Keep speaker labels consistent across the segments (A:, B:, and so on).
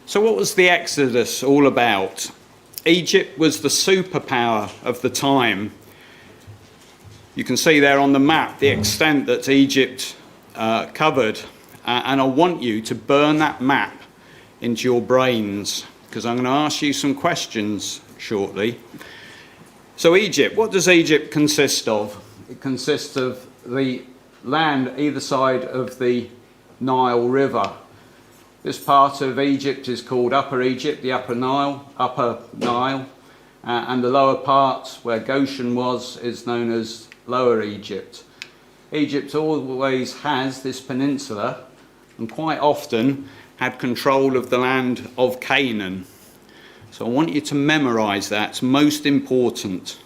A: So what was the Exodus all about? Egypt was the superpower of the time. You can see there on the map the extent that Egypt covered, and I want you to burn that map into your brains, because I'm going to ask you some questions shortly. So Egypt, what does Egypt consist of? It consists of the land either side of the Nile River. This part of Egypt is called Upper Egypt, the Upper Nile, and the lower part where Goshen was is known as Lower Egypt. Egypt always has this peninsula and quite often had control of the land of Canaan. So I want you to memorize that, it's most important.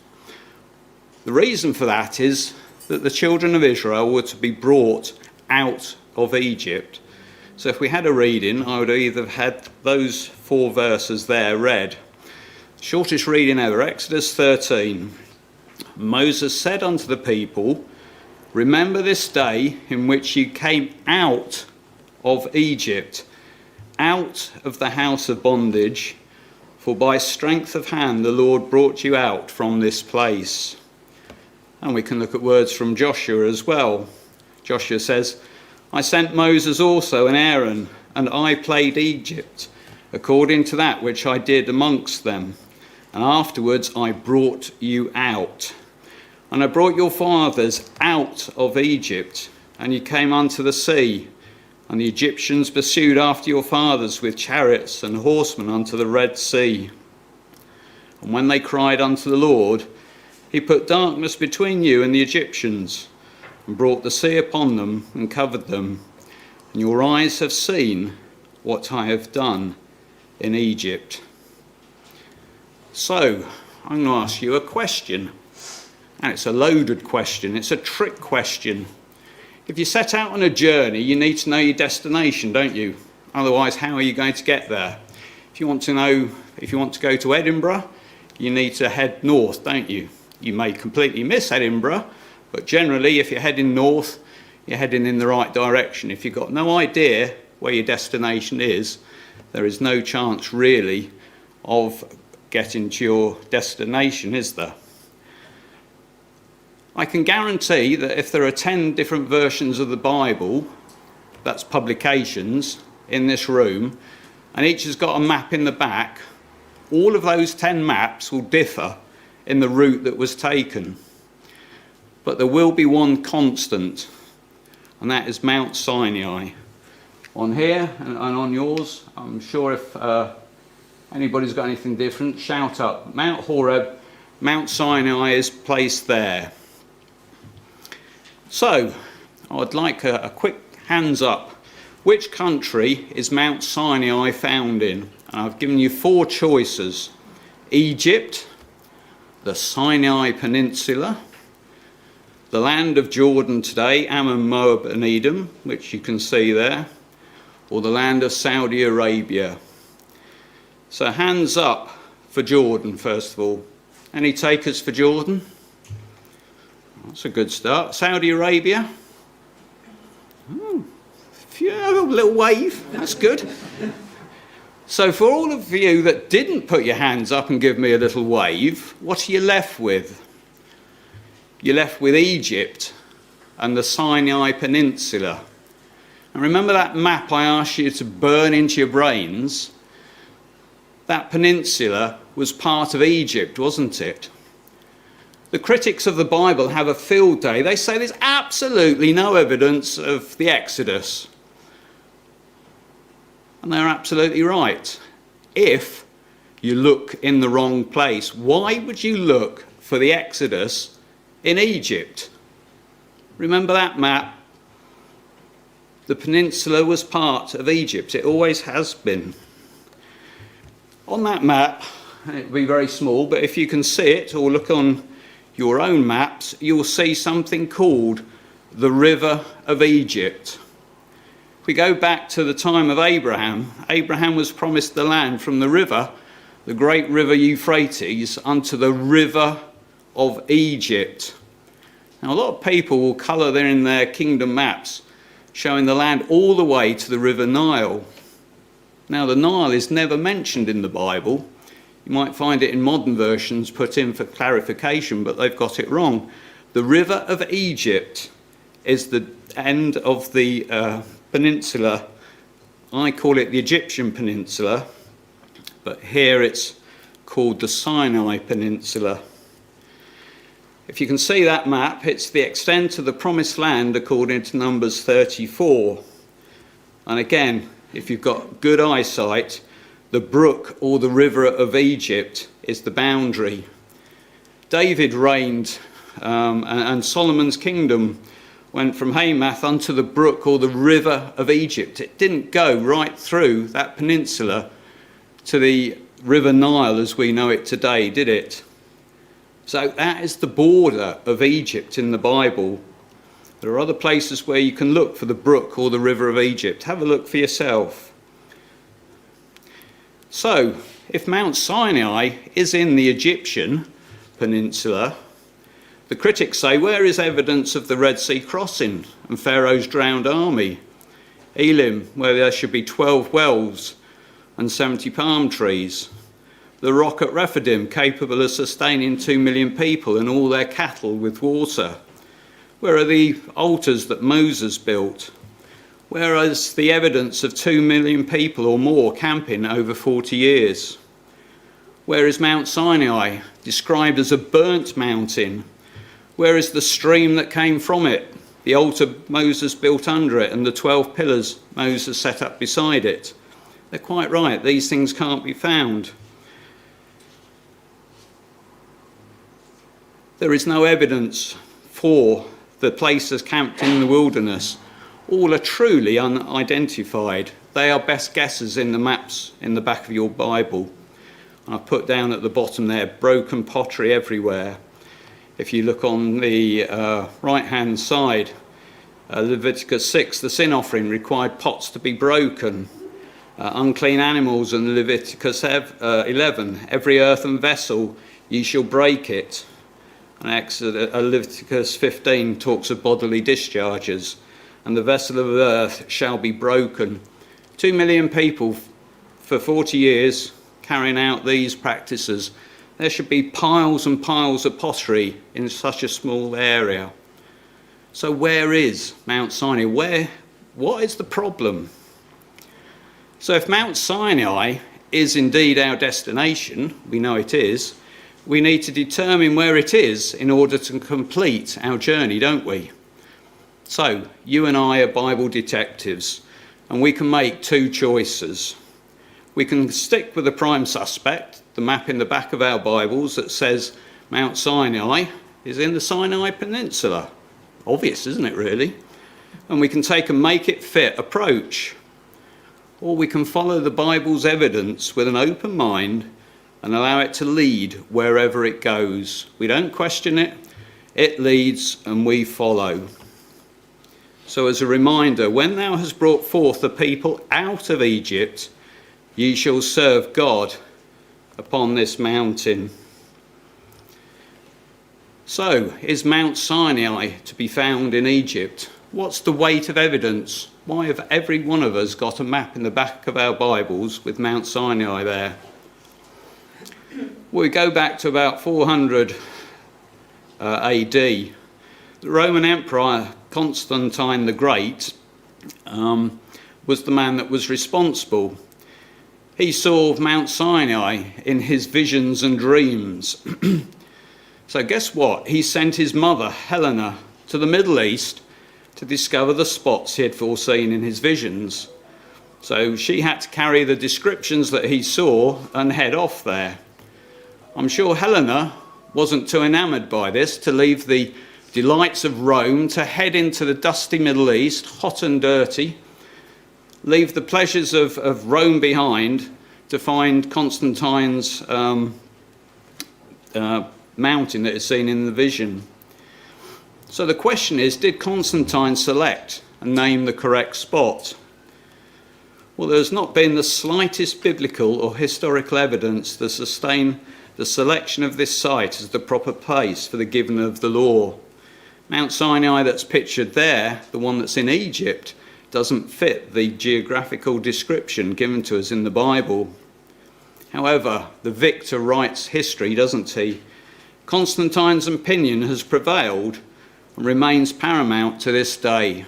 A: The reason for that is that the children of Israel were to be brought out of Egypt. So if we had a reading, I would either have had those 4 verses there read. Shortest reading ever, Exodus 13. Moses said unto the people, remember this day in which you came out of Egypt, out of the house of bondage, for by strength of hand the Lord brought you out from this place. And we can look at words from Joshua as well. Joshua says, I sent Moses also and Aaron, and I played Egypt, according to that which I did amongst them. And afterwards I brought you out. And I brought your fathers out of Egypt, and you came unto the sea. And the Egyptians pursued after your fathers with chariots and horsemen unto the Red Sea. And when they cried unto the Lord, he put darkness between you and the Egyptians, and brought the sea upon them and covered them. And your eyes have seen what I have done in Egypt. So, I'm going to ask you a question. And it's a loaded question. It's a trick question. If you set out on a journey, you need to know your destination, don't you? Otherwise, how are you going to get there? If you want to go to Edinburgh, you need to head north, don't you? You may completely miss Edinburgh, but generally, if you're heading north, you're heading in the right direction. If you've got no idea where your destination is, there is no chance really of getting to your destination, is there? I can guarantee that if there are 10 different versions of the Bible, that's publications, in this room, and each has got a map in the back, all of those 10 maps will differ in the route that was taken. But there will be one constant, and that is Mount Sinai. On here and on yours, I'm sure if anybody's got anything different, shout up. Mount Horeb, Mount Sinai is placed there. So, I'd like a quick hands up. Which country is Mount Sinai found in? And I've given you 4 choices. Egypt, the Sinai Peninsula, the land of Jordan today, Ammon, Moab and Edom, which you can see there, or the land of Saudi Arabia. So hands up for Jordan first of all. Any takers for Jordan? That's a good start. Saudi Arabia? Oh, a little wave, that's good. So for all of you that didn't put your hands up and give me a little wave, what are you left with? You're left with Egypt and the Sinai Peninsula. And remember that map I asked you to burn into your brains? That peninsula was part of Egypt, wasn't it? The critics of the Bible have a field day. They say there's absolutely no evidence of the Exodus. And they're absolutely right. If you look in the wrong place, why would you look for the Exodus in Egypt? Remember that map? The peninsula was part of Egypt. It always has been. On that map, it'll be very small, but if you can see it or look on your own maps, you'll see something called the River of Egypt. If we go back to the time of Abraham, Abraham was promised the land from the river, the great river Euphrates, unto the River of Egypt. Now, a lot of people will colour in their kingdom maps showing the land all the way to the River Nile. Now, the Nile is never mentioned in the Bible. You might find it in modern versions put in for clarification, but they've got it wrong. The river of Egypt is the end of the peninsula. I call it the Egyptian Peninsula, but here it's called the Sinai Peninsula. If you can see that map, it's the extent of the Promised Land according to Numbers 34. And again, if you've got good eyesight, the brook or the river of Egypt is the boundary. David reigned and Solomon's kingdom went from Hamath unto the brook or the river of Egypt. It didn't go right through that peninsula to the River Nile as we know it today, did it? So that is the border of Egypt in the Bible. There are other places where you can look for the brook or the river of Egypt. Have a look for yourself. So, if Mount Sinai is in the Egyptian peninsula, the critics say, where is evidence of the Red Sea crossing and Pharaoh's drowned army? Elim, where there should be 12 wells and 70 palm trees. The rock at Rephidim, capable of sustaining 2 million people and all their cattle with water. Where are the altars that Moses built? Where is the evidence of 2 million people or more camping over 40 years? Where is Mount Sinai, described as a burnt mountain? Where is the stream that came from it, the altar Moses built under it, and the 12 pillars Moses set up beside it? They're quite right, these things can't be found. There is no evidence for the places camped in the wilderness. All are truly unidentified. They are best guesses in the maps in the back of your Bible. I've put down at the bottom there, broken pottery everywhere. If you look on the right-hand side, Leviticus 6, the sin offering required pots to be broken. Unclean animals in Leviticus 11, every earthen vessel ye shall break it. And Leviticus 15 talks of bodily discharges. And the vessel of earth shall be broken. 2 million people for 40 years carrying out these practices. There should be piles and piles of pottery in such a small area. So where is Mount Sinai? What is the problem? So if Mount Sinai is indeed our destination, we know it is, we need to determine where it is in order to complete our journey, don't we? So, you and I are Bible detectives, and we can make two choices. We can stick with the prime suspect, the map in the back of our Bibles that says Mount Sinai is in the Sinai Peninsula. Obvious, isn't it, really? And we can take a make-it-fit approach. Or we can follow the Bible's evidence with an open mind and allow it to lead wherever it goes. We don't question it, it leads and we follow. So as a reminder, when thou hast brought forth the people out of Egypt, ye shall serve God upon this mountain. So, is Mount Sinai to be found in Egypt? What's the weight of evidence? Why have every one of us got a map in the back of our Bibles with Mount Sinai there? We go back to about 400 AD. The Roman Emperor Constantine the Great was the man that was responsible. He saw Mount Sinai in his visions and dreams. So guess what? He sent his mother, Helena, to the Middle East to discover the spots he had foreseen in his visions. So she had to carry the descriptions that he saw and head off there. I'm sure Helena wasn't too enamoured by this, to leave the delights of Rome, to head into the dusty Middle East, hot and dirty, leave the pleasures of Rome behind to find Constantine's mountain that is seen in the vision. So the question is, did Constantine select and name the correct spot? Well, there's not been the slightest biblical or historical evidence to sustain the selection of this site as the proper place for the giving of the law. Mount Sinai that's pictured there, the one that's in Egypt, doesn't fit the geographical description given to us in the Bible. However, the victor writes history, doesn't he? Constantine's opinion has prevailed and remains paramount to this day.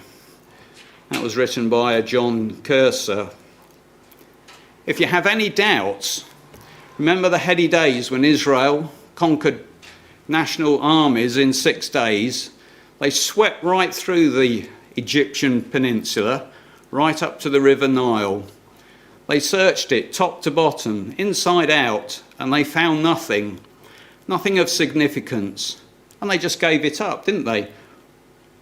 A: That was written by a John Cursor. If you have any doubts, remember the heady days when Israel conquered national armies in 6 days. They swept right through the Egyptian peninsula, right up to the River Nile. They searched it top to bottom, inside out, and they found nothing of significance. And they just gave it up, didn't they?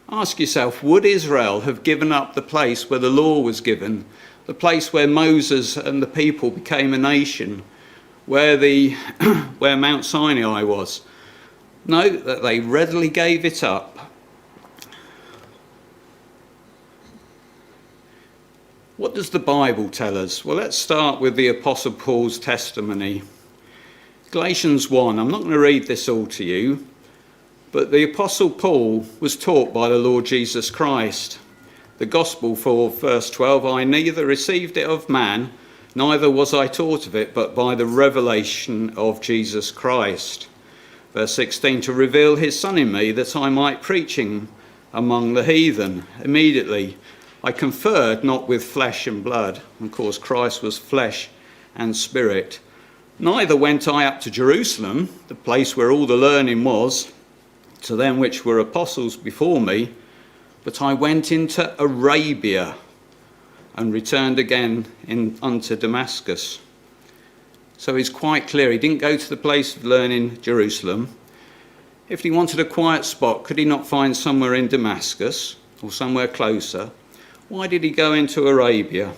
A: Ask yourself, would Israel have given up the place where the law was given, the place where Moses and the people became a nation, where Mount Sinai was? No, that they readily gave it up. What does the Bible tell us? Well, let's start with the Apostle Paul's testimony. Galatians 1, I'm not going to read this all to you, but the Apostle Paul was taught by the Lord Jesus Christ. The Gospel for verse 12, I neither received it of man, neither was I taught of it, but by the revelation of Jesus Christ. Verse 16, to reveal his Son in me, that I might preach him among the heathen. Immediately I conferred not with flesh and blood. Of course, Christ was flesh and spirit. Neither went I up to Jerusalem, the place where all the learning was, to them which were apostles before me, but I went into Arabia and returned again unto Damascus. So he's quite clear. He didn't go to the place of learning, Jerusalem. If he wanted a quiet spot, could he not find somewhere in Damascus or somewhere closer? Why did he go into Arabia?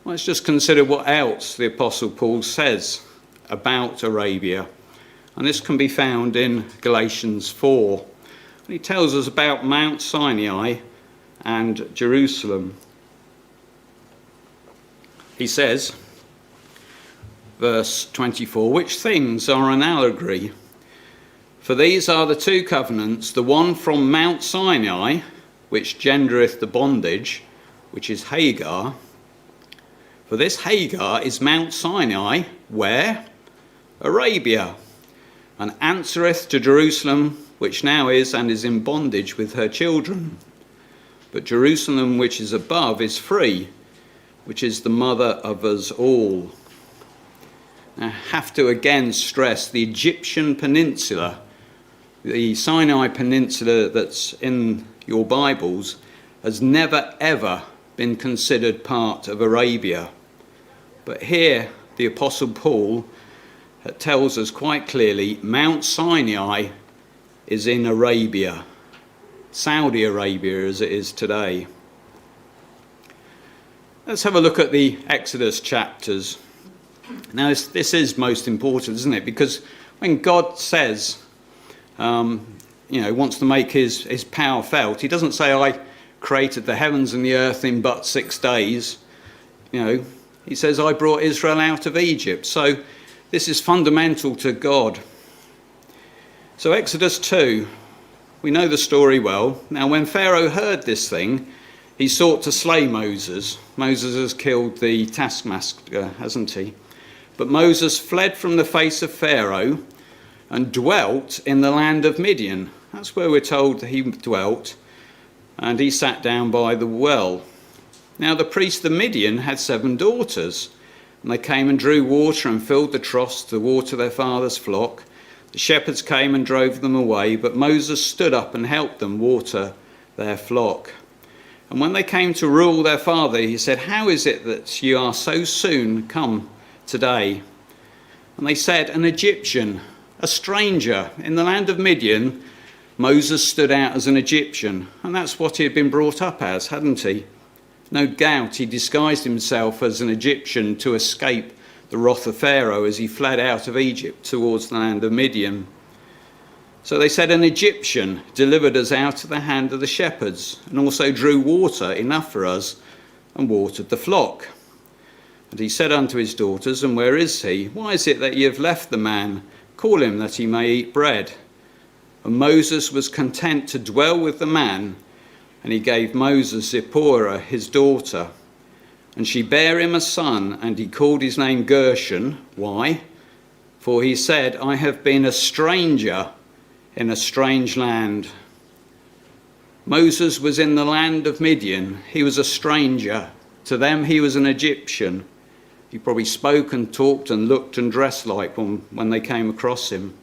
A: Let's just consider what else the Apostle Paul says about Arabia. And this can be found in Galatians 4. And he tells us about Mount Sinai and Jerusalem. He says, verse 24, which things are an allegory? For these are the 2 covenants, the one from Mount Sinai, which gendereth the bondage, which is Hagar. For this Hagar is Mount Sinai, where? Arabia, and answereth to Jerusalem, which now is and is in bondage with her children. But Jerusalem which is above is free, which is the mother of us all. I have to again stress the Egyptian peninsula, the Sinai peninsula that's in your Bibles, has never ever been considered part of Arabia. But here the Apostle Paul tells us quite clearly Mount Sinai is in Arabia, Saudi Arabia as it is today. Let's have a look at the Exodus chapters. Now this is most important, isn't it? Because when God says, wants to make his power felt, he doesn't say, I created the heavens and the earth in but 6 days. He says, I brought Israel out of Egypt. So this is fundamental to God. So Exodus 2, we know the story well. Now when Pharaoh heard this thing, he sought to slay Moses. Moses has killed the taskmaster, hasn't he? But Moses fled from the face of Pharaoh and dwelt in the land of Midian. That's where we're told he dwelt. And he sat down by the well. Now the priest of Midian had 7 daughters. And they came and drew water and filled the troughs to water their father's flock. The shepherds came and drove them away, but Moses stood up and helped them water their flock. And when they came to rule their father, he said, how is it that you are so soon come today? And they said, an Egyptian, a stranger in the land of Midian. Moses stood out as an Egyptian, and that's what he had been brought up as, hadn't he? No doubt he disguised himself as an Egyptian to escape the wrath of Pharaoh as he fled out of Egypt towards the land of Midian. So they said, an Egyptian delivered us out of the hand of the shepherds, and also drew water enough for us, and watered the flock. And he said unto his daughters, and where is he? Why is it that ye have left the man? Call him that he may eat bread. And Moses was content to dwell with the man, And he gave Moses Zipporah, his daughter. And she bare him a son, and he called his name Gershon. Why? For he said, I have been a stranger in a strange land. Moses was in the land of Midian. He was a stranger. To them, he was an Egyptian. He probably spoke and talked and looked and dressed like one when they came across him.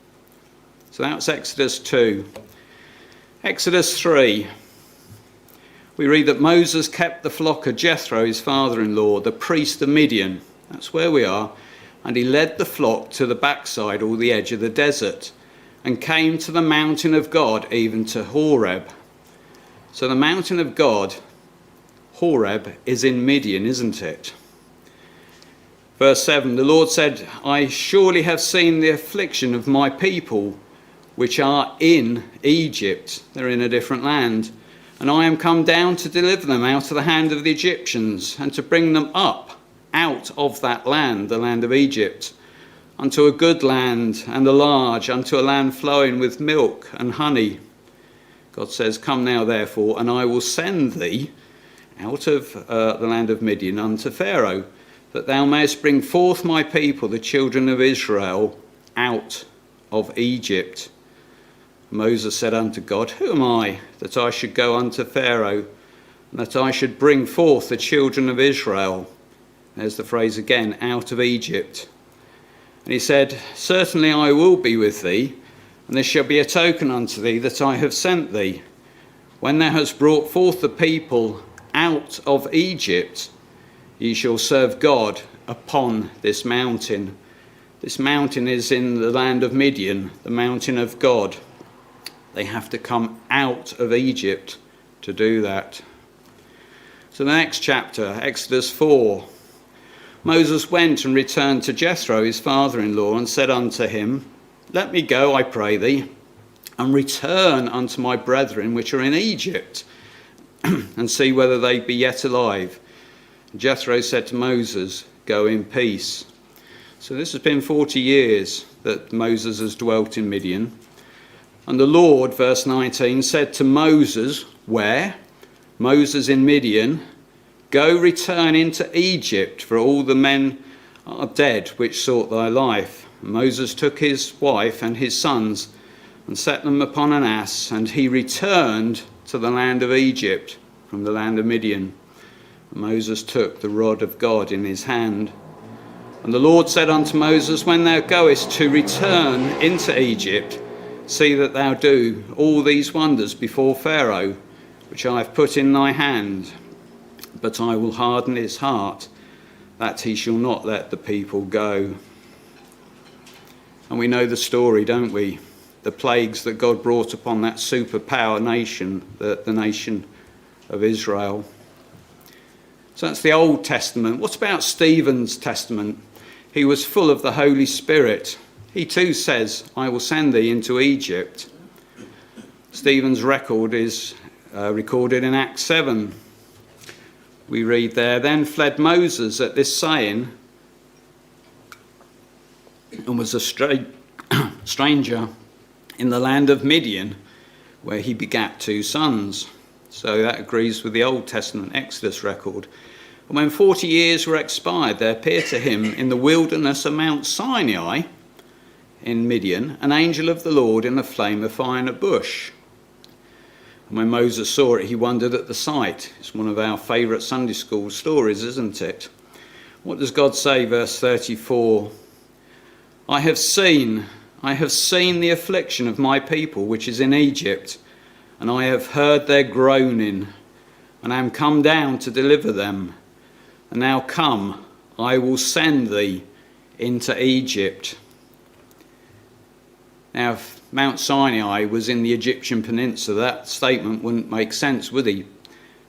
A: So that's Exodus 2. Exodus 3. We read that Moses kept the flock of Jethro, his father-in-law, the priest of Midian. That's where we are. And he led the flock to the backside or the edge of the desert and came to the mountain of God, even to Horeb. So the mountain of God, Horeb, is in Midian, isn't it? Verse 7, the Lord said, I surely have seen the affliction of my people, which are in Egypt. They're in a different land. And I am come down to deliver them out of the hand of the Egyptians, and to bring them up out of that land, the land of Egypt, unto a good land and a large, unto a land flowing with milk and honey. God says, come now therefore, and I will send thee out of the land of Midian unto Pharaoh, that thou mayest bring forth my people, the children of Israel, out of Egypt. Moses said unto God, who am I, that I should go unto Pharaoh, and that I should bring forth the children of Israel? There's the phrase again, out of Egypt. And he said, certainly I will be with thee, and this shall be a token unto thee that I have sent thee. When thou hast brought forth the people out of Egypt, ye shall serve God upon this mountain. This mountain is in the land of Midian, the mountain of God. They have to come out of Egypt to do that. So the next chapter, Exodus 4. Moses went and returned to Jethro, his father-in-law, and said unto him, let me go, I pray thee, and return unto my brethren which are in Egypt, and see whether they be yet alive. And Jethro said to Moses, go in peace. So this has been 40 years that Moses has dwelt in Midian. And the Lord, verse 19, said to Moses, where? Moses in Midian, go return into Egypt, for all the men are dead which sought thy life. And Moses took his wife and his sons and set them upon an ass, and he returned to the land of Egypt from the land of Midian. And Moses took the rod of God in his hand. And the Lord said unto Moses, when thou goest to return into Egypt, see that thou do all these wonders before Pharaoh, which I have put in thy hand. But I will harden his heart, that he shall not let the people go. And we know the story, don't we? The plagues that God brought upon that superpower nation, the nation of Israel. So that's the Old Testament. What about Stephen's testament? He was full of the Holy Spirit. He too says, I will send thee into Egypt. Stephen's record is recorded in Acts 7. We read there, then fled Moses at this saying, and was a stranger in the land of Midian, where he begat 2 sons. So that agrees with the Old Testament Exodus record. And when 40 years were expired, there appeared to him in the wilderness of Mount Sinai, in Midian, an angel of the Lord in a flame of fire in a bush. And when Moses saw it, he wondered at the sight. It's one of our favourite Sunday school stories, isn't it? What does God say, verse 34? I have seen the affliction of my people which is in Egypt, and I have heard their groaning, and I am come down to deliver them. And now come, I will send thee into Egypt. Now, if Mount Sinai was in the Egyptian peninsula, that statement wouldn't make sense, would he?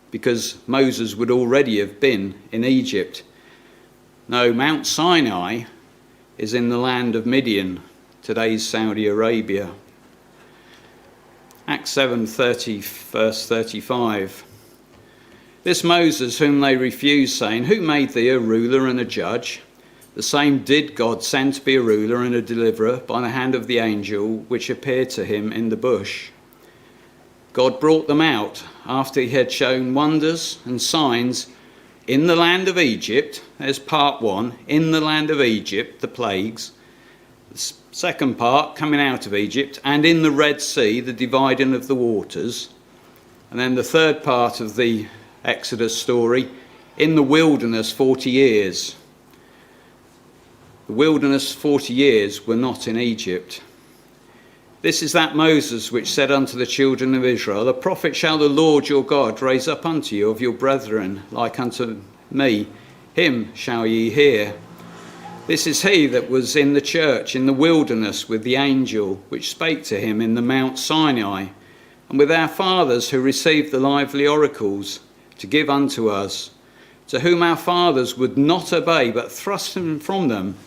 A: Because Moses would already have been in Egypt. No, Mount Sinai is in the land of Midian, today's Saudi Arabia. Acts 7:30, verse 35. This Moses whom they refused, saying, who made thee a ruler and a judge? The same did God send to be a ruler and a deliverer by the hand of the angel which appeared to him in the bush. God brought them out after he had shown wonders and signs in the land of Egypt. There's part one, in the land of Egypt, the plagues. The second part, coming out of Egypt, and in the Red Sea, the dividing of the waters. And then the third part of the Exodus story, in the wilderness 40 years. The wilderness 40 years were not in Egypt. This is that Moses which said unto the children of Israel, a prophet shall the Lord your God raise up unto you of your brethren, like unto me, him shall ye hear. This is he that was in the church in the wilderness with the angel, which spake to him in the Mount Sinai, and with our fathers who received the lively oracles to give unto us, to whom our fathers would not obey, but thrust them from them,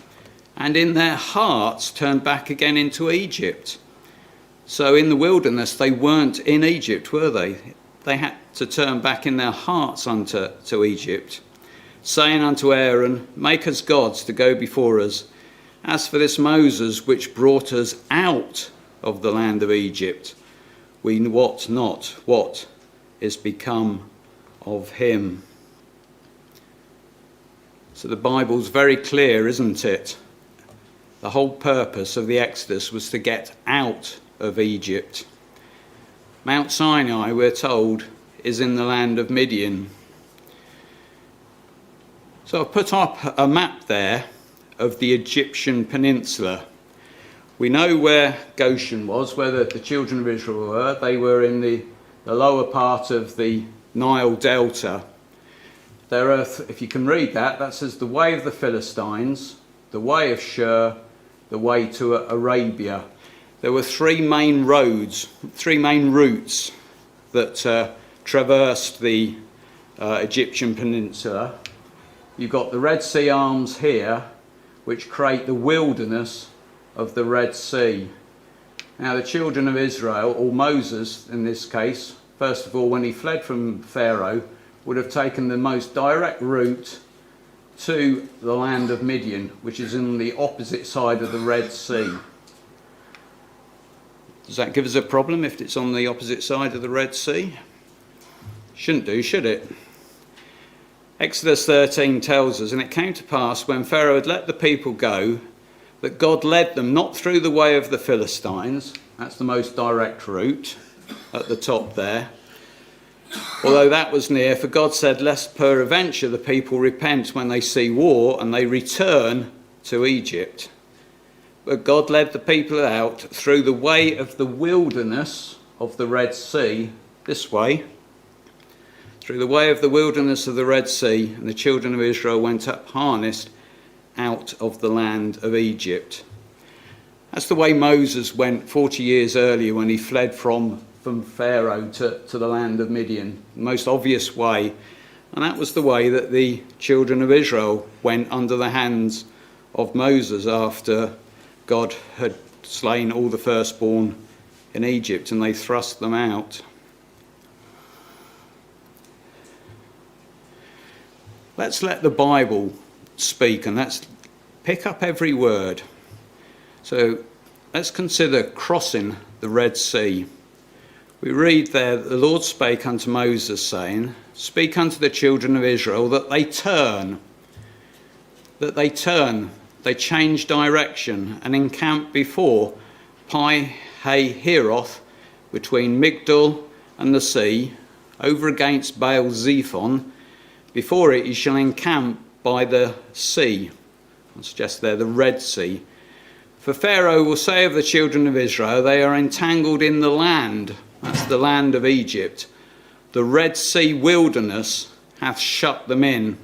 A: and in their hearts turned back again into Egypt. So in the wilderness they weren't in Egypt, were they? They had to turn back in their hearts to Egypt, saying unto Aaron, make us gods to go before us. As for this Moses which brought us out of the land of Egypt, we wot not what is become of him. So the Bible's very clear, isn't it? The whole purpose of the Exodus was to get out of Egypt. Mount Sinai, we're told, is in the land of Midian. So I've put up a map there of the Egyptian peninsula. We know where Goshen was, where the children of Israel were. They were in the lower part of the Nile Delta. There are, if you can read that, that says the way of the Philistines, the way of Shur, the way to Arabia. There were three main routes that traversed the Egyptian peninsula. You've got the Red Sea arms here, which create the wilderness of the Red Sea. Now the children of Israel, or Moses in this case, first of all when he fled from Pharaoh, would have taken the most direct route to the land of Midian, which is in the opposite side of the Red Sea. Does that give us a problem if it's on the opposite side of the Red Sea? Shouldn't do, should it? Exodus 13 tells us, and it came to pass when Pharaoh had let the people go, that God led them not through the way of the Philistines, that's the most direct route at the top there, although that was near, for God said, lest peradventure the people repent when they see war and they return to Egypt. But God led the people out through the way of the wilderness of the Red Sea, this way, through the way of the wilderness of the Red Sea, and the children of Israel went up harnessed out of the land of Egypt. That's the way Moses went 40 years earlier when he fled from Pharaoh to the land of Midian, the most obvious way. And that was the way that the children of Israel went under the hands of Moses after God had slain all the firstborn in Egypt and they thrust them out. Let's let the Bible speak and let's pick up every word. So let's consider crossing the Red Sea. We read there that the Lord spake unto Moses, saying, speak unto the children of Israel that they turn, they change direction and encamp before Pi-hahiroth, between Migdol and the sea, over against Baal-zephon. Before it you shall encamp by the sea. I suggest there the Red Sea. For Pharaoh will say of the children of Israel, they are entangled in the land, that's the land of Egypt. The Red Sea wilderness hath shut them in.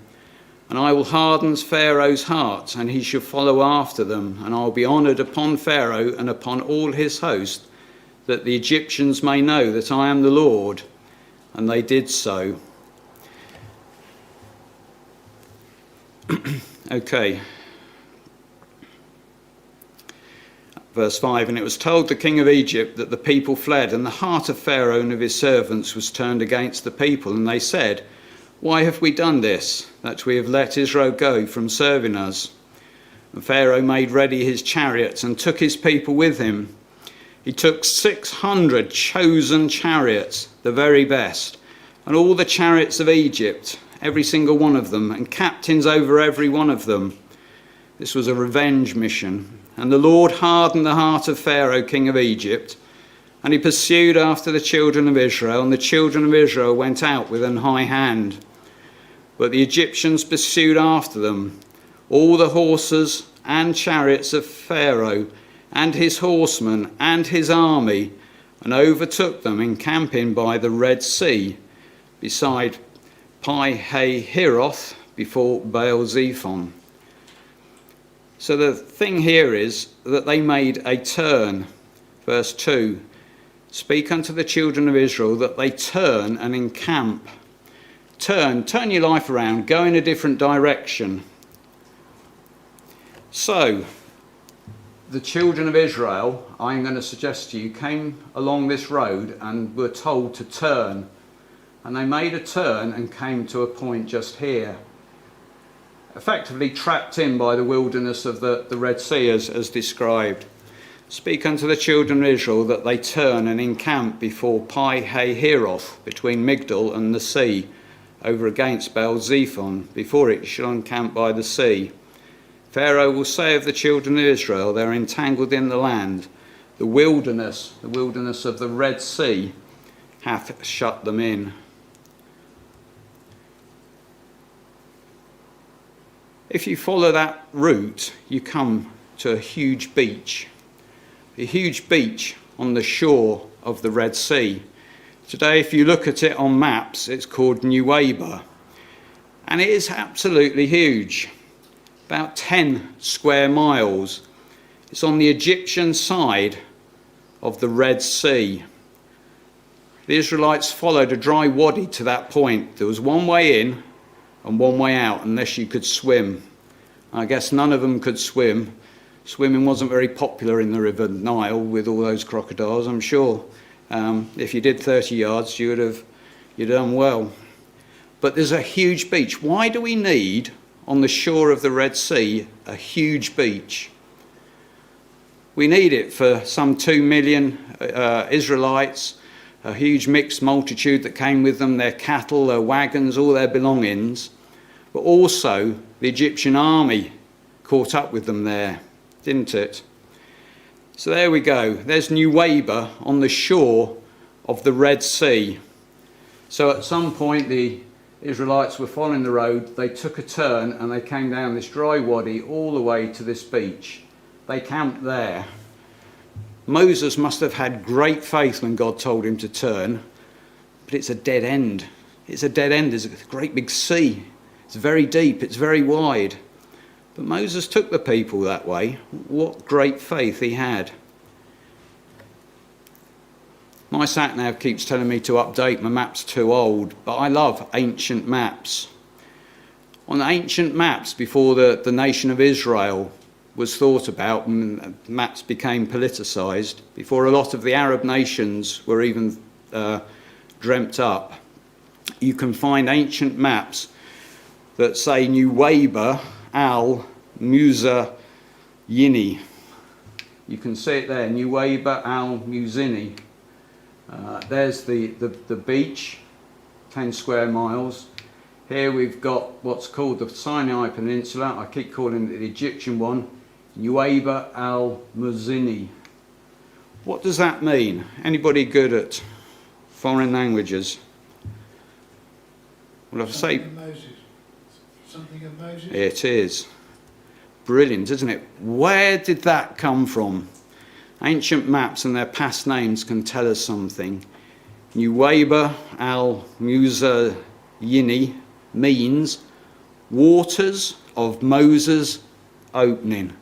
A: And I will harden Pharaoh's heart, and he shall follow after them. And I will be honoured upon Pharaoh and upon all his host, that the Egyptians may know that I am the Lord. And they did so. Okay. Verse 5, and it was told the king of Egypt that the people fled, and the heart of Pharaoh and of his servants was turned against the people. And they said, why have we done this, that we have let Israel go from serving us? And Pharaoh made ready his chariots and took his people with him. He took 600 chosen chariots, the very best, and all the chariots of Egypt, every single one of them, and captains over every one of them. This was a revenge mission. And the Lord hardened the heart of Pharaoh, king of Egypt, and he pursued after the children of Israel, and the children of Israel went out with an high hand. But the Egyptians pursued after them, all the horses and chariots of Pharaoh, and his horsemen and his army, and overtook them encamping by the Red Sea, beside Pi-hahiroth, before Baal-zephon. So the thing here is that they made a turn. Verse 2, speak unto the children of Israel that they turn and encamp. Turn your life around, go in a different direction. So, the children of Israel, I'm going to suggest to you, came along this road and were told to turn. And they made a turn and came to a point just here, effectively trapped in by the wilderness of the Red Sea as described. Speak unto the children of Israel that they turn and encamp before Pi-hahiroth, between Migdol and the sea, over against Baal-zephon, before it shall encamp by the sea. Pharaoh will say of the children of Israel, they are entangled in the land. The wilderness of the Red Sea hath shut them in. If you follow that route, you come to a huge beach on the shore of the Red Sea. Today, if you look at it on maps, it's called Nuweiba, and it is absolutely huge, about 10 square miles. It's on the Egyptian side of the Red Sea. The Israelites followed a dry wadi to that point. There was one way in and one way out, unless you could swim. I guess none of them could swim. Swimming wasn't very popular in the River Nile with all those crocodiles, I'm sure. If you did 30 yards, you'd done well. But there's a huge beach. Why do we need, on the shore of the Red Sea, a huge beach? We need it for some 2 million Israelites, a huge mixed multitude that came with them, their cattle, their wagons, all their belongings. But also the Egyptian army caught up with them there, didn't it? So there we go. There's Nuweiba on the shore of the Red Sea. So at some point the Israelites were following the road, they took a turn and they came down this dry wadi all the way to this beach. They camped there. Moses must have had great faith when God told him to turn, but it's a dead end. It's a dead end. There's a great big sea. It's very deep, it's very wide. But Moses took the people that way. What great faith he had. My sat-nav keeps telling me to update, my map's too old, but I love ancient maps. On ancient maps, before the nation of Israel was thought about and maps became politicised, before a lot of the Arab nations were even dreamt up, you can find ancient maps that say Nuweiba al-Muzayini. You can see it there, Nuweiba al-Muzayini. There's the beach, 10 square miles. Here we've got what's called the Sinai Peninsula. I keep calling it the Egyptian one, Nuweiba al-Muzayini. What does that mean? Anybody good at foreign languages? Well, I'll say
B: Something of Moses?
A: It is. Brilliant, isn't it? Where did that come from? Ancient maps and their past names can tell us something. Nuweiba al-Muzayini means waters of Moses opening.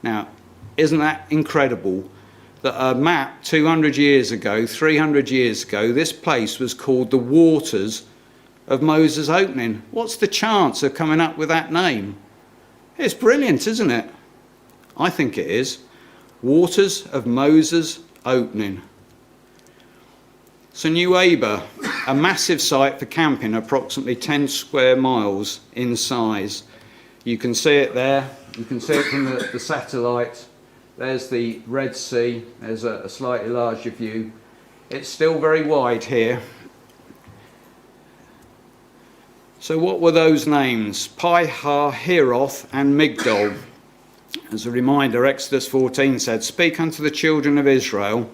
A: Now, isn't that incredible? That a map 200 years ago, 300 years ago, this place was called the waters of Moses opening. What's the chance of coming up with that name? It's brilliant, isn't it? I think it is. Waters of Moses opening. So Nuweiba, a massive site for camping, approximately 10 square miles in size. You can see it there. You can see it from the satellite There's the Red Sea. There's a slightly larger view. It's still very wide here. So what were those names? Pi-hahiroth and Migdol. As a reminder, Exodus 14 said, "Speak unto the children of Israel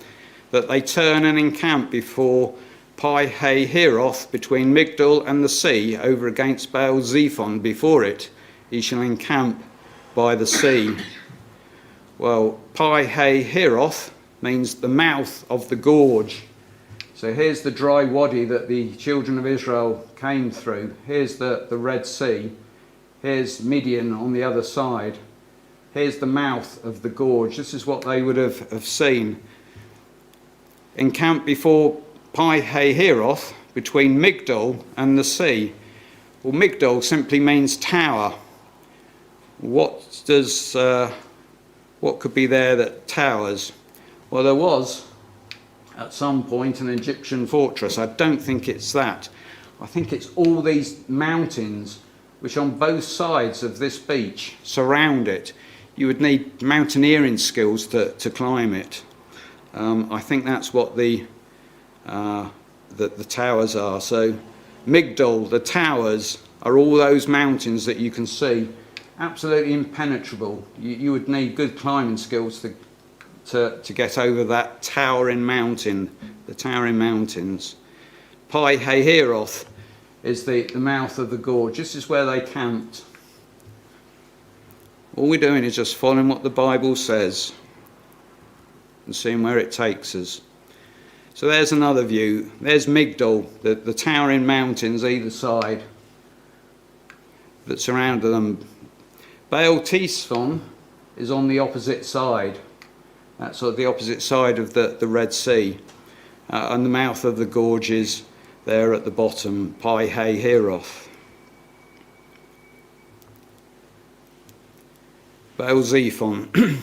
A: that they turn and encamp before Pi-hahiroth, between Migdol and the sea, over against Baal-zephon. Before it he shall encamp by the sea." Well, Pi-hahiroth means the mouth of the gorge. So here's the dry wadi that the children of Israel came through. Here's the Red Sea. Here's Midian on the other side. Here's the mouth of the gorge. This is what they would have seen. Encamp before Pi-hahiroth, between Migdol and the sea. Well, Migdol simply means tower. What could be there that towers? Well, there was at some point an Egyptian fortress. I don't think it's that. I think it's all these mountains which on both sides of this beach surround it. You would need mountaineering skills to climb it. I think that's what the towers are. So Migdol, the towers, are all those mountains that you can see. Absolutely impenetrable. You would need good climbing skills to get over that towering mountain, the towering mountains. Pi-hahiroth is the mouth of the gorge. This is where they camped. All we're doing is just following what the Bible says and seeing where it takes us. So there's another view. There's Migdol, the towering mountains either side that surround them. Baal-zephon is on the opposite side. That's sort of the opposite side of the Red Sea. And the mouth of the gorge is there at the bottom, Pi-hahiroth. Baal-zephon.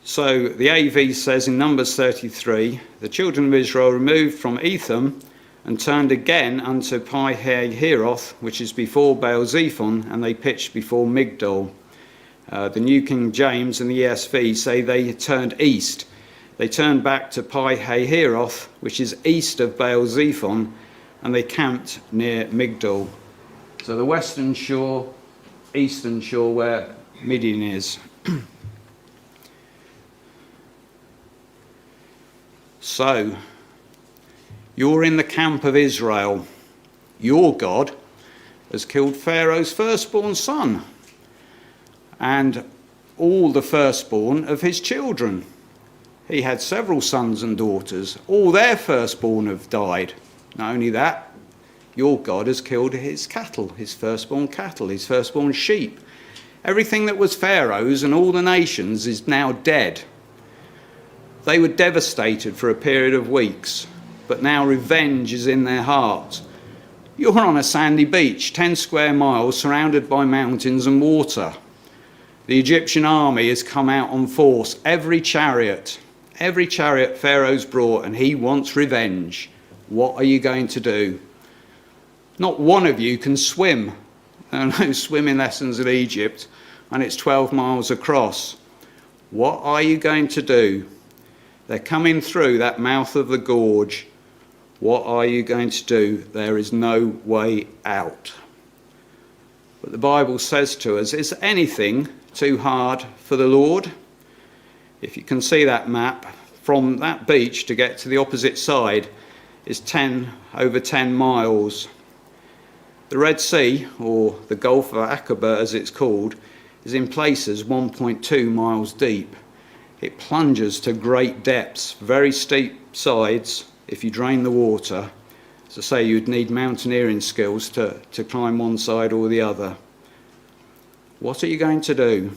A: So the AV says in Numbers 33, "The children of Israel removed from Etham and turned again unto Pi-hahiroth, which is before Baal-zephon, and they pitched before Migdol." The New King James and the ESV say they turned east. They turned back to Pi-hahiroth, which is east of Baal-zephon, and they camped near Migdol. So the western shore, eastern shore where Midian is. So, you're in the camp of Israel. Your God has killed Pharaoh's firstborn son and all the firstborn of his children. He had several sons and daughters. All their firstborn have died. Not only that, your God has killed his cattle, his firstborn sheep. Everything that was Pharaoh's and all the nations is now dead. They were devastated for a period of weeks, but now revenge is in their heart. You're on a sandy beach, 10 square miles, surrounded by mountains and water. The Egyptian army has come out on force. Every chariot Pharaoh's brought, and he wants revenge. What are you going to do? Not one of you can swim. There are no swimming lessons in Egypt, and it's 12 miles across. What are you going to do? They're coming through that mouth of the gorge. What are you going to do? There is no way out. But the Bible says to us, is anything too hard for the Lord? If you can see that map, from that beach to get to the opposite side is over 10 miles. The Red Sea, or the Gulf of Aqaba as it's called, is in places 1.2 miles deep. It plunges to great depths, very steep sides. If you drain the water, as I say, you'd need mountaineering skills to climb one side or the other. What are you going to do?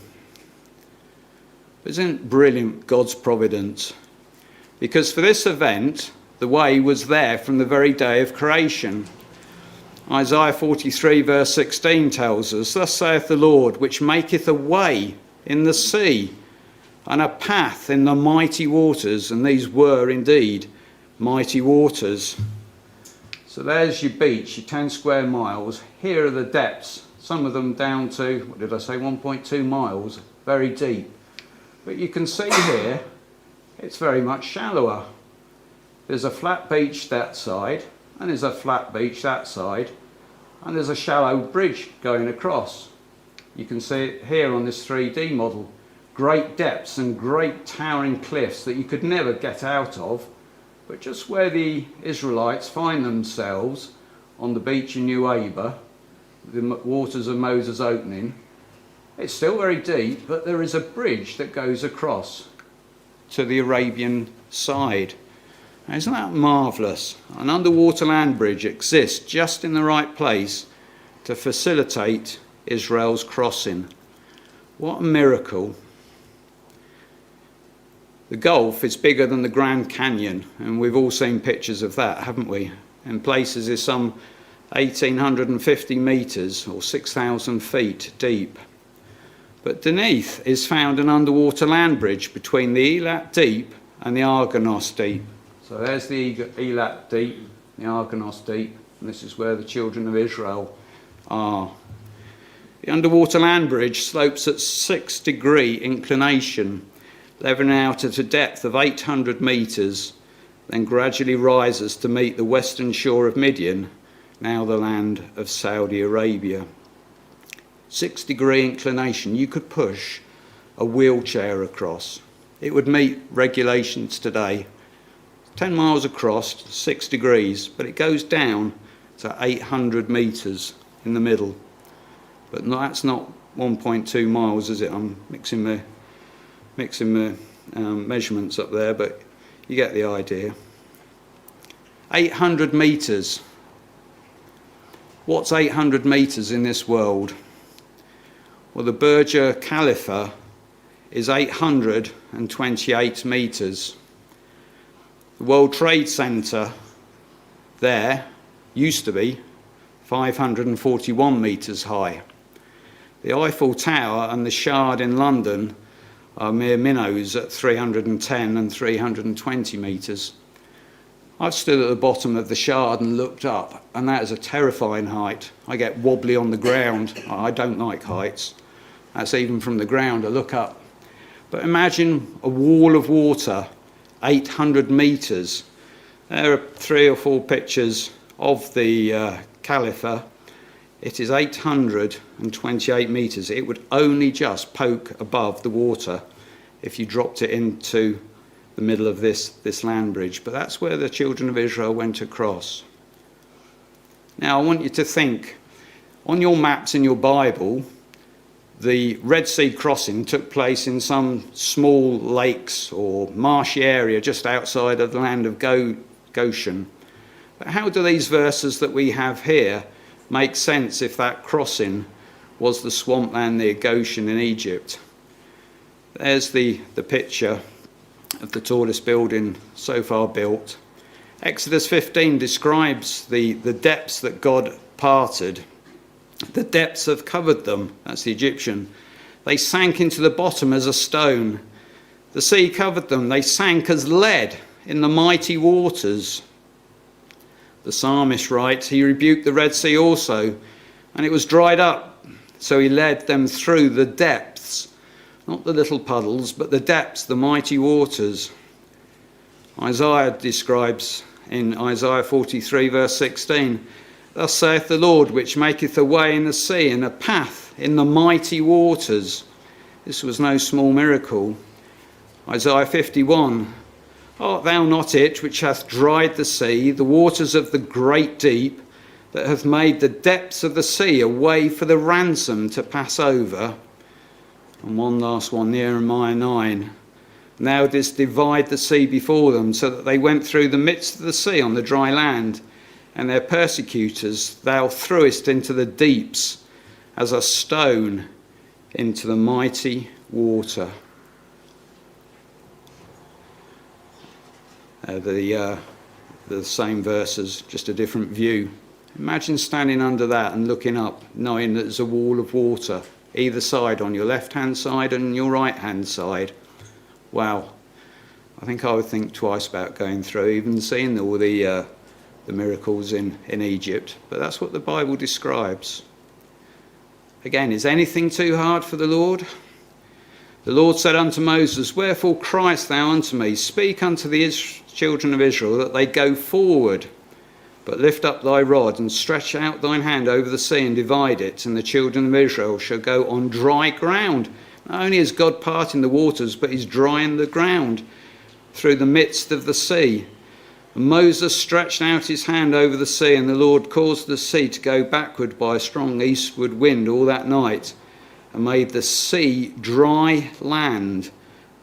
A: Isn't it brilliant, God's providence? Because for this event, the way was there from the very day of creation. Isaiah 43 verse 16 tells us, "Thus saith the Lord, which maketh a way in the sea, and a path in the mighty waters." And these were indeed mighty waters. So there's your beach, your 10 square miles. Here are the depths, some of them down to, 1.2 miles, very deep. But you can see here, it's very much shallower. There's a flat beach that side, and there's a flat beach that side, and there's a shallow bridge going across. You can see it here on this 3D model. Great depths and great towering cliffs that you could never get out of, but just where the Israelites find themselves on the beach in New Aber, the waters of Moses opening, it's still very deep, but there is a bridge that goes across to the Arabian side. Now, isn't that marvellous? An underwater land bridge exists just in the right place to facilitate Israel's crossing. What a miracle. The Gulf is bigger than the Grand Canyon, and we've all seen pictures of that, haven't we? In places it's some 1,850 metres or 6,000 feet deep. But beneath is found an underwater land bridge between the Eilat Deep and the Argonos Deep. So there's the Eilat Deep, the Argonos Deep, and this is where the children of Israel are. The underwater land bridge slopes at 6-degree inclination, levelling out at a depth of 800 metres, then gradually rises to meet the western shore of Midian, now the land of Saudi Arabia. 6-degree inclination, you could push a wheelchair across. It would meet regulations today. 10 miles across, 6 degrees, but it goes down to 800 metres in the middle. But that's not 1.2 miles, is it? I'm mixing my measurements up there, but you get the idea. 800 metres. What's 800 metres in this world? Well, the Burj Khalifa is 828 metres. The World Trade Center there used to be 541 metres high. The Eiffel Tower and the Shard in London are mere minnows at 310 and 320 metres. I've stood at the bottom of the Shard and looked up, and that is a terrifying height. I get wobbly on the ground. I don't like heights. That's even from the ground. I look up. But imagine a wall of water, 800 metres. There are 3 or 4 pictures of the Khalifa. It is 828 metres. It would only just poke above the water if you dropped it into the middle of this land bridge. But that's where the children of Israel went across. Now I want you to think, on your maps in your Bible, the Red Sea crossing took place in some small lakes or marshy area just outside of the land of Goshen. But how do these verses that we have here make sense if that crossing was the swampland near Goshen in Egypt? There's the picture of the tallest building so far built. Exodus 15 describes the depths that God parted. The depths have covered them. That's the Egyptian. They sank into the bottom as a stone. The sea covered them. They sank as lead in the mighty waters. The psalmist writes, he rebuked the Red Sea also, and it was dried up. So he led them through the depths, not the little puddles, but the depths, the mighty waters. Isaiah describes in Isaiah 43 verse 16, thus saith the Lord, which maketh a way in the sea and a path in the mighty waters. This was no small miracle. Isaiah 51, art thou not it which hath dried the sea, the waters of the great deep, that hath made the depths of the sea a way for the ransom to pass over? And one last one, Nehemiah 9. Thou didst divide the sea before them, so that they went through the midst of the sea on the dry land, and their persecutors thou threwest into the deeps as a stone into the mighty water. The same verses, just a different view. Imagine standing under that and looking up, knowing that there's a wall of water either side, on your left-hand side and your right-hand side. Wow. I think I would think twice about going through, even seeing all the miracles in Egypt. But that's what the Bible describes. Again, is anything too hard for the Lord? The Lord said unto Moses, Wherefore criest thou unto me? Speak unto the children of Israel that they go forward. But lift up thy rod and stretch out thine hand over the sea and divide it, and the children of Israel shall go on dry ground. Not only is God parting the waters, but he's drying the ground through the midst of the sea. And Moses stretched out his hand over the sea, and the Lord caused the sea to go backward by a strong eastward wind all that night, and made the sea dry land,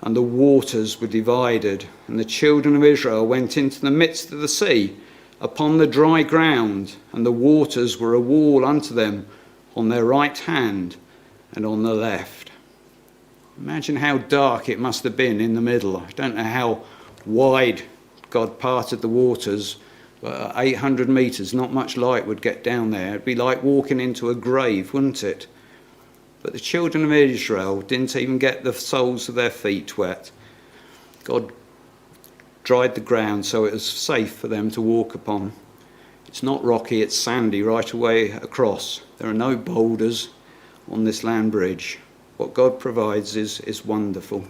A: and the waters were divided. And the children of Israel went into the midst of the sea upon the dry ground, and the waters were a wall unto them on their right hand and on the left. Imagine how dark it must have been in the middle. I don't know how wide God parted the waters, but 800 metres, not much light would get down there. It'd be like walking into a grave, wouldn't it? But the children of Israel didn't even get the soles of their feet wet. God dried the ground so it was safe for them to walk upon. It's not rocky, it's sandy right away across. There are no boulders on this land bridge. What God provides is wonderful.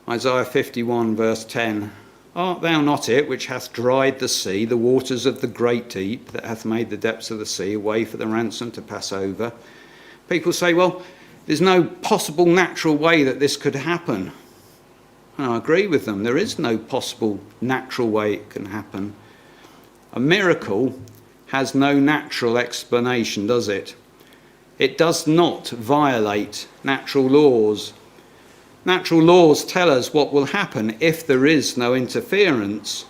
A: Isaiah 51 verse 10. Art thou not it which hath dried the sea, the waters of the great deep, that hath made the depths of the sea a way for the ransom to pass over? People say, well, there's no possible natural way that this could happen. And I agree with them. There is no possible natural way it can happen. A miracle has no natural explanation, does it? It does not violate natural laws. Natural laws tell us what will happen if there is no interference,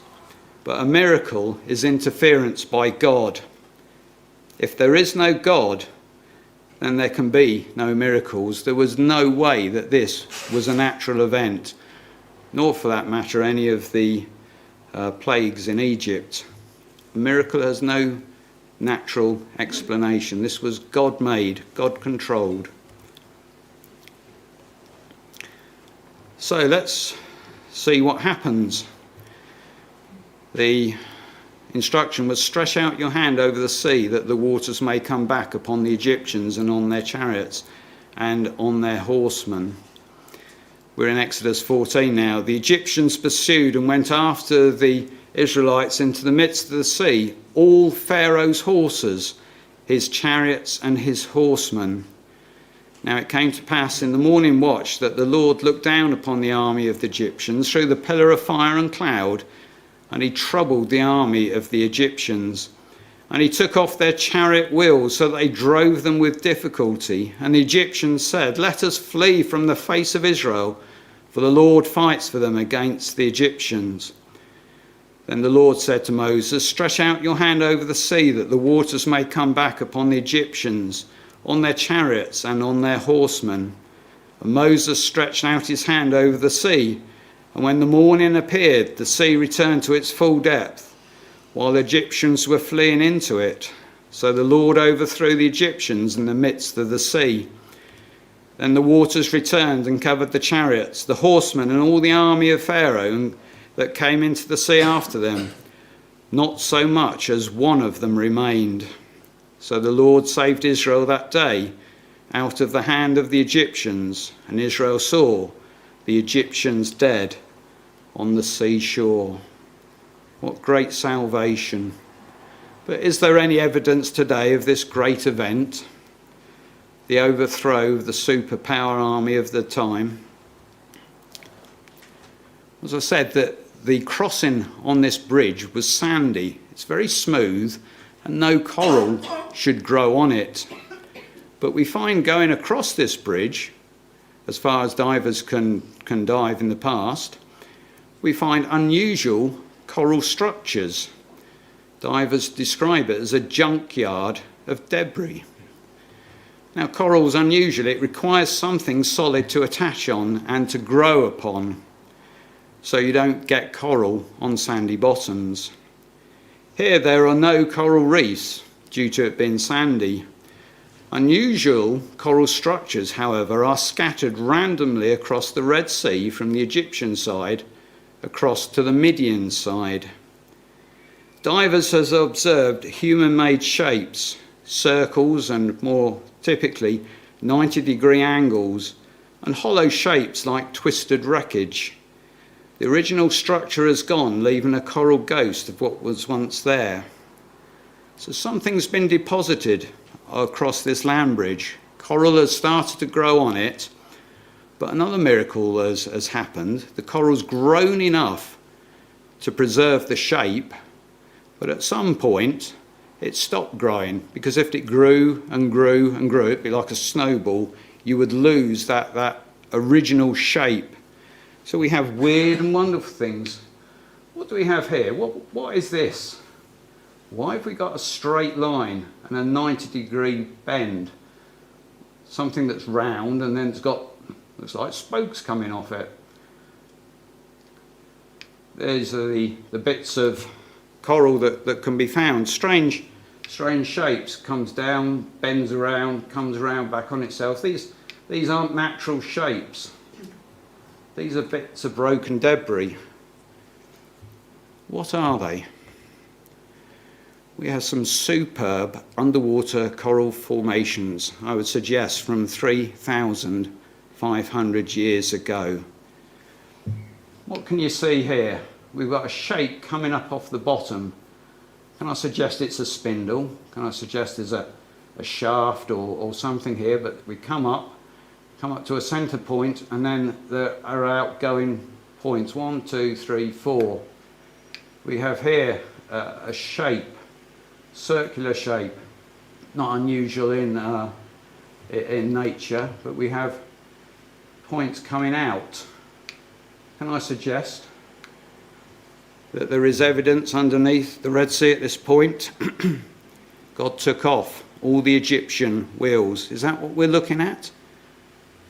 A: but a miracle is interference by God. If there is no God, then there can be no miracles. There was no way that this was a natural event, nor for that matter any of the plagues in Egypt. A miracle has no natural explanation. This was God-made, God-controlled. So let's see what happens. The instruction was, stretch out your hand over the sea that the waters may come back upon the Egyptians and on their chariots and on their horsemen. We're in Exodus 14 now. The Egyptians pursued and went after the Israelites into the midst of the sea, all Pharaoh's horses, his chariots and his horsemen. Now it came to pass in the morning watch that the Lord looked down upon the army of the Egyptians through the pillar of fire and cloud, and he troubled the army of the Egyptians. And he took off their chariot wheels so that they drove them with difficulty. And the Egyptians said, Let us flee from the face of Israel, for the Lord fights for them against the Egyptians. Then the Lord said to Moses, Stretch out your hand over the sea, that the waters may come back upon the Egyptians, on their chariots and on their horsemen. And Moses stretched out his hand over the sea, and when the morning appeared, the sea returned to its full depth, while the Egyptians were fleeing into it. So the Lord overthrew the Egyptians in the midst of the sea. Then the waters returned and covered the chariots, the horsemen, and all the army of Pharaoh that came into the sea after them. Not so much as one of them remained. So the Lord saved Israel that day out of the hand of the Egyptians, and Israel saw the Egyptians dead on the seashore. What great salvation. But is there any evidence today of this great event? The overthrow of the superpower army of the time. As I said, that the crossing on this bridge was sandy. It's very smooth and no coral should grow on it. But we find going across this bridge, as far as divers can dive in the past, we find unusual coral structures. Divers describe it as a junkyard of debris. Now, coral's unusual. It requires something solid to attach on and to grow upon, so you don't get coral on sandy bottoms. Here there are no coral reefs due to it being sandy. Unusual coral structures, however, are scattered randomly across the Red Sea from the Egyptian side across to the Midian side. Divers have observed human-made shapes, circles and more typically 90-degree angles, and hollow shapes like twisted wreckage. The original structure has gone, leaving a coral ghost of what was once there. So something's been deposited across this land bridge. Coral has started to grow on it, but another miracle has happened. The coral's grown enough to preserve the shape, but at some point it stopped growing, because if it grew and grew and grew, it'd be like a snowball, you would lose that original shape. So we have weird and wonderful things. What do we have here? What is this? Why have we got a straight line and a 90-degree bend? Something that's round and then it's got, looks like spokes coming off it. There's the bits of coral that can be found. Strange shapes. Comes down, bends around, comes around back on itself. These aren't natural shapes. These are bits of broken debris. What are they? We have some superb underwater coral formations, I would suggest from 3,500 years ago. What can you see here? We've got a shape coming up off the bottom. Can I suggest it's a spindle? Can I suggest there's a shaft or something here? But we come up to a centre point, and then there are outgoing points. 1, 2, 3, 4. We have here a shape, circular shape, not unusual in nature, but we have points coming out. Can I suggest that there is evidence underneath the Red Sea at this point? God took off all the Egyptian wheels. Is that what we're looking at?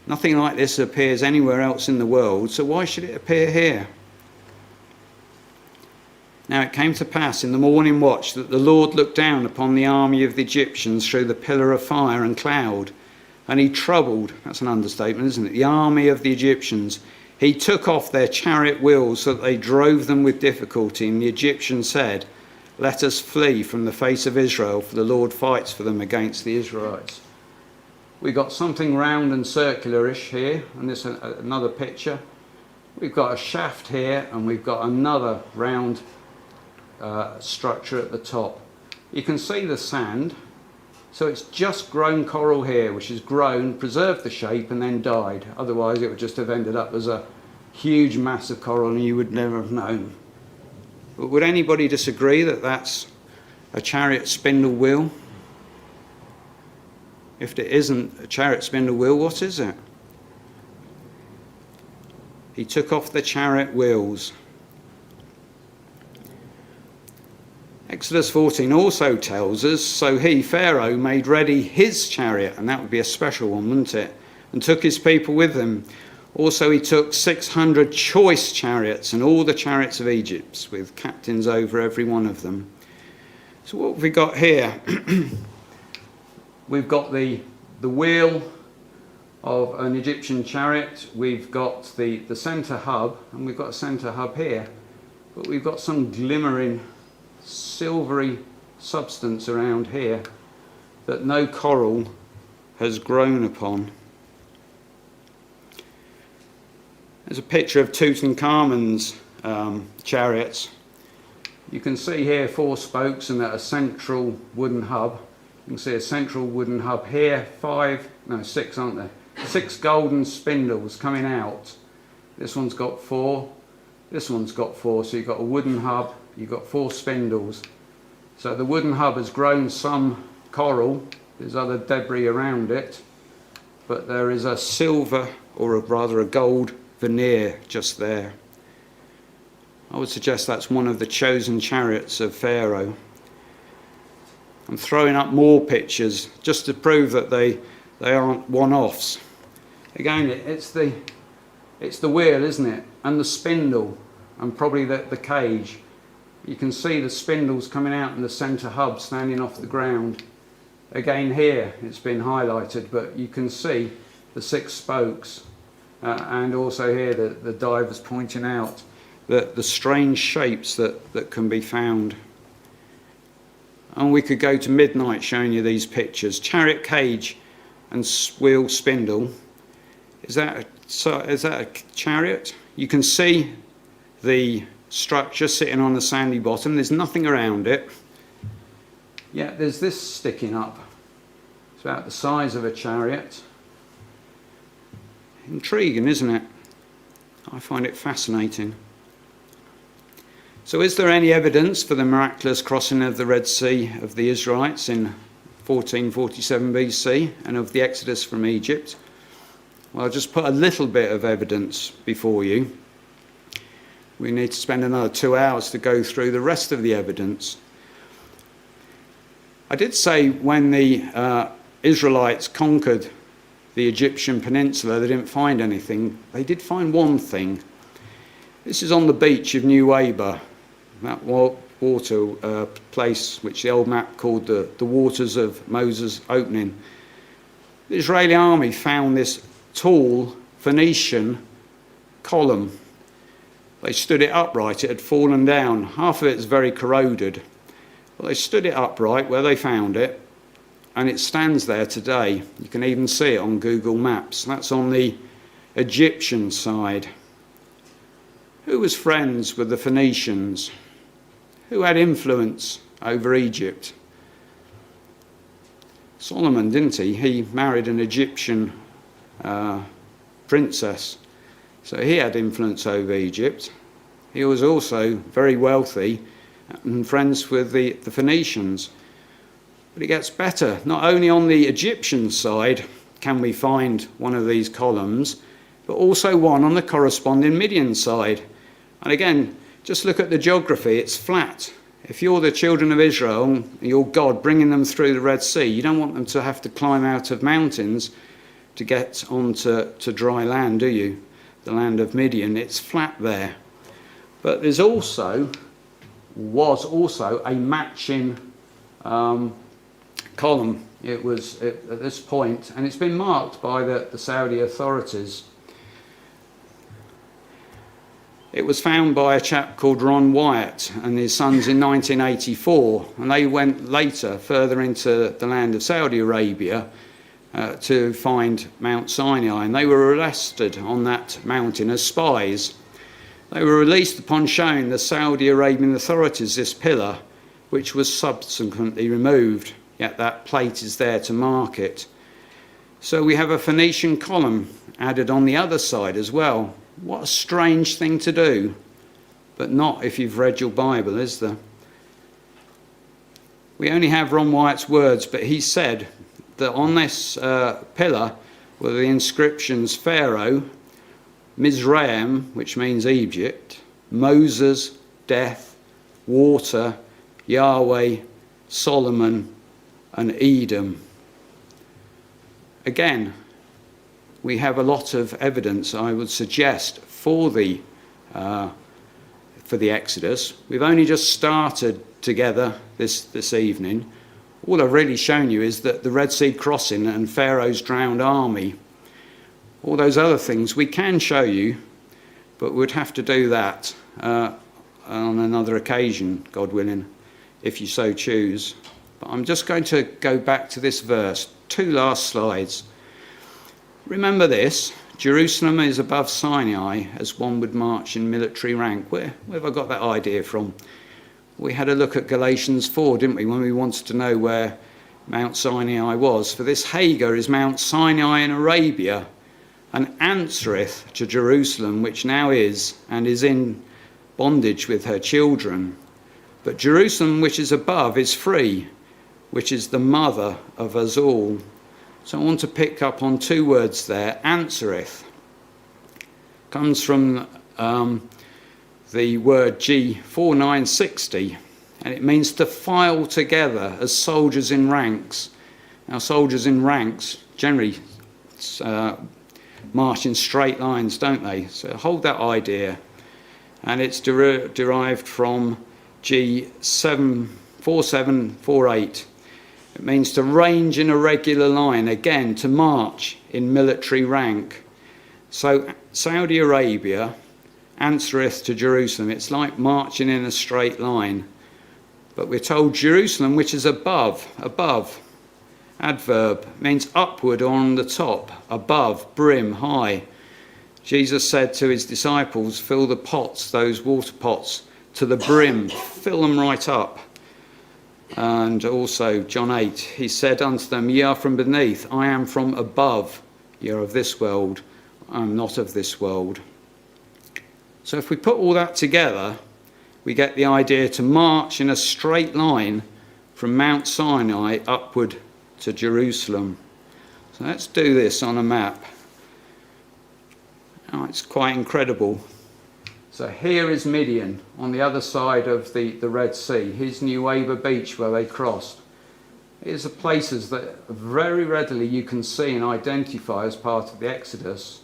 A: Nothing like this appears anywhere else in the world, so why should it appear here? Now it came to pass in the morning watch that the Lord looked down upon the army of the Egyptians through the pillar of fire and cloud, and he troubled, that's an understatement, isn't it, the army of the Egyptians. He took off their chariot wheels so that they drove them with difficulty, and the Egyptians said, "Let us flee from the face of Israel, for the Lord fights for them against the Israelites." We've got something round and circular-ish here, and this is another picture. We've got a shaft here, and we've got another round structure at the top. You can see the sand, so it's just grown coral here, which has grown, preserved the shape, and then died. Otherwise, it would just have ended up as a huge mass of coral, and you would never have known. But would anybody disagree that that's a chariot spindle wheel? If it isn't a chariot spindle wheel, what is it? He took off the chariot wheels. Exodus 14 also tells us, so he, Pharaoh, made ready his chariot, and that would be a special one, wouldn't it? And took his people with him. Also he took 600 choice chariots and all the chariots of Egypt, with captains over every one of them. So what have we got here? We've got the wheel of an Egyptian chariot. We've got the centre hub, and we've got a centre hub here. But we've got some glimmering silvery substance around here that no coral has grown upon. There's a picture of Tutankhamun's chariots. You can see here 4 spokes and a central wooden hub. You can see a central wooden hub here, 6 aren't there? 6 golden spindles coming out. This one's got 4, this one's got 4, so you've got a wooden hub, you've got 4 spindles. So the wooden hub has grown some coral, there's other debris around it, but there is a silver, or rather a gold veneer just there. I would suggest that's one of the chosen chariots of Pharaoh. I'm throwing up more pictures just to prove that they aren't one-offs. Again, it's the wheel, isn't it? And the spindle, and probably the cage. You can see the spindles coming out in the centre hub standing off the ground. Again here, it's been highlighted, but you can see the 6 spokes. And also here, the divers pointing out the strange shapes that can be found. And we could go to midnight showing you these pictures. Chariot cage and wheel spindle. Is that a chariot? You can see the structure sitting on the sandy bottom. There's nothing around it. Yet there's this sticking up. It's about the size of a chariot. Intriguing, isn't it? I find it fascinating. So is there any evidence for the miraculous crossing of the Red Sea of the Israelites in 1447 BC and of the Exodus from Egypt? Well, I'll just put a little bit of evidence before you. We need to spend another 2 hours to go through the rest of the evidence. I did say when the Israelites conquered the Egyptian peninsula, they didn't find anything. They did find one thing. This is on the beach of New Weber, that water place which the old map called the Waters of Moses Opening. The Israeli army found this tall Phoenician column. They stood it upright. It had fallen down. Half of it is very corroded. But they stood it upright where they found it, and it stands there today. You can even see it on Google Maps. That's on the Egyptian side. Who was friends with the Phoenicians? Who had influence over Egypt? Solomon, didn't he? He married an Egyptian princess. So he had influence over Egypt. He was also very wealthy and friends with the Phoenicians. But it gets better. Not only on the Egyptian side can we find one of these columns, but also one on the corresponding Midian side. And again, just look at the geography. It's flat. If you're the children of Israel, you're God bringing them through the Red Sea, you don't want them to have to climb out of mountains to get onto dry land, do you? The land of Midian. It's flat there. But was also a matching column. It was at this point, and it's been marked by the Saudi authorities. It was found by a chap called Ron Wyatt and his sons in 1984, and they went later further into the land of Saudi Arabia to find Mount Sinai, and they were arrested on that mountain as spies. They were released upon showing the Saudi Arabian authorities this pillar, which was subsequently removed, yet that plate is there to mark it. So we have a Phoenician column added on the other side as well. What a strange thing to do, but not if you've read your Bible, is there? We only have Ron Wyatt's words, but he said that on this pillar were the inscriptions Pharaoh, Mizraim, which means Egypt, Moses, death, water, Yahweh, Solomon, and Edom. Again, we have a lot of evidence, I would suggest, for the Exodus. We've only just started together this evening. All I've really shown you is that the Red Sea crossing and Pharaoh's drowned army. All those other things we can show you, but we'd have to do that on another occasion, God willing, if you so choose. But I'm just going to go back to this verse. 2 last slides. Remember this, Jerusalem is above Sinai as one would march in military rank. Where have I got that idea from? We had a look at Galatians 4, didn't we, when we wanted to know where Mount Sinai was. For this Hagar is Mount Sinai in Arabia, and answereth to Jerusalem, which now is, and is in bondage with her children. But Jerusalem, which is above, is free, which is the mother of us all. So I want to pick up on 2 words there. Answereth comes from the word G4960, and it means to file together as soldiers in ranks. Now, soldiers in ranks generally march in straight lines, don't they? So hold that idea. And it's derived from G4748. It means to range in a regular line, again, to march in military rank. So Saudi Arabia answereth to Jerusalem. It's like marching in a straight line. But we're told Jerusalem, which is above. adverb, means upward or on the top, above, brim, high. Jesus said to his disciples, fill the pots, those water pots, to the brim, fill them right up. And also John 8, he said unto them, ye are from beneath, I am from above. Ye are of this world, I am not of this world. So if we put all that together, we get the idea to march in a straight line from Mount Sinai upward to Jerusalem. So let's do this on a map. Oh, it's quite incredible. So here is Midian on the other side of the Red Sea. Here's Nuweiba Beach where they crossed. Here's the places that very readily you can see and identify as part of the Exodus.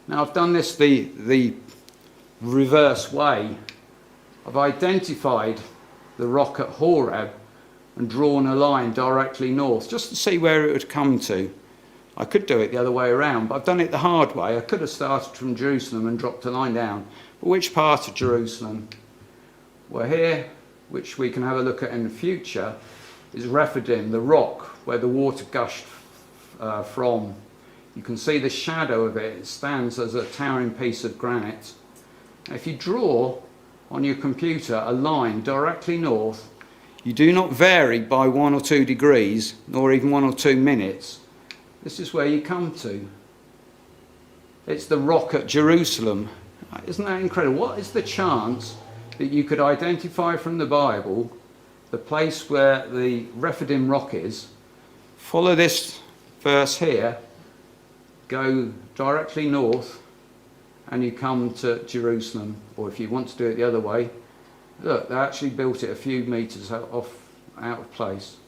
A: Now I've done this the reverse way. I've identified the rock at Horeb and drawn a line directly north just to see where it would come to. I could do it the other way around, but I've done it the hard way. I could have started from Jerusalem and dropped a line down. But which part of Jerusalem? Well, here, which we can have a look at in the future, is Rephidim, the rock where the water gushed from. You can see the shadow of it. It stands as a towering piece of granite. Now, if you draw on your computer a line directly north, you do not vary by 1 or 2 degrees, nor even 1 or 2 minutes. This is where you come to. It's the rock at Jerusalem. Isn't that incredible? What is the chance that you could identify from the Bible the place where the Rephidim rock is, follow this verse here, go directly north, and you come to Jerusalem? Or if you want to do it the other way, look, they actually built it a few metres out of place.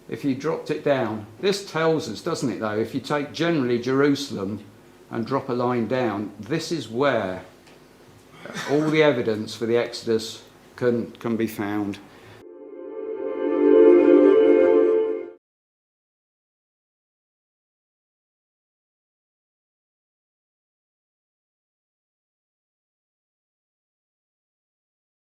A: If you dropped it down, this tells us, doesn't it though, if you take generally Jerusalem and drop a line down, this is where all the evidence for the Exodus can be found.